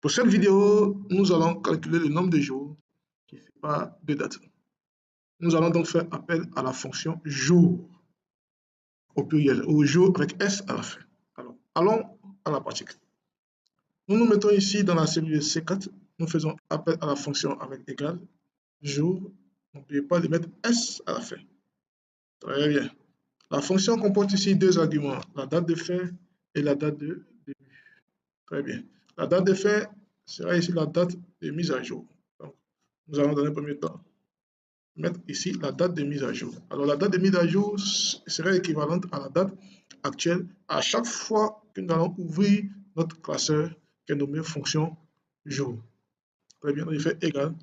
Pour cette vidéo, nous allons calculer le nombre de jours qui séparent deux dates. Nous allons donc faire appel à la fonction jour au pluriel, ou jour avec S à la fin. Alors, allons à la pratique. Nous nous mettons ici dans la cellule C4. Nous faisons appel à la fonction avec égal, jour. N'oubliez pas de mettre S à la fin. Très bien. La fonction comporte ici deux arguments, la date de fin et la date de début. Très bien. La date de fin sera ici la date de mise à jour. Donc, nous allons dans un premier temps mettre ici la date de mise à jour. Alors, la date de mise à jour serait équivalente à la date actuelle à chaque fois que nous allons ouvrir notre classeur qui est nommé fonction jour. Très bien, on fait égal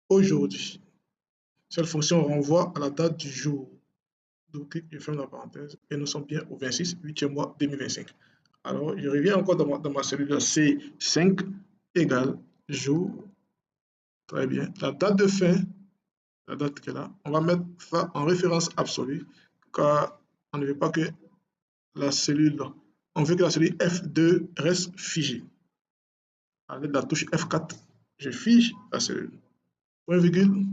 aujourd'hui. Cette fonction renvoie à la date du jour. Donc, je ferme la parenthèse et nous sommes bien au 26, 8e mois 2025. Alors, je reviens encore dans ma cellule C5 égale jour. Très bien. La date de fin, la date qu'elle a, on va mettre ça en référence absolue car on ne veut pas que la cellule, on veut que la cellule F2 reste figée. Avec la touche F4, je fige la cellule. Point virgule.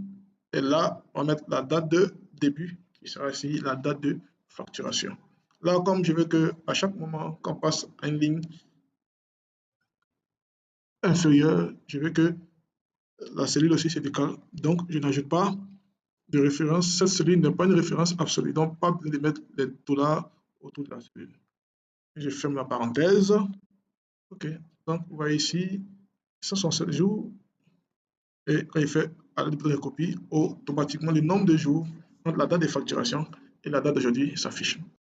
Et là, on va mettre la date de début qui sera ici la date de facturation. Là, comme je veux que à chaque moment qu'on passe à une ligne inférieure, je veux que la cellule aussi se décale. Donc, je n'ajoute pas de référence. Cette cellule n'est pas une référence absolue. Donc, pas besoin de mettre les dollars autour de la cellule. Je ferme la parenthèse. OK. Donc, vous voyez ici, 167 jours. Et quand il fait à la de copie, automatiquement, le nombre de jours entre la date de facturation et la date d'aujourd'hui s'affiche.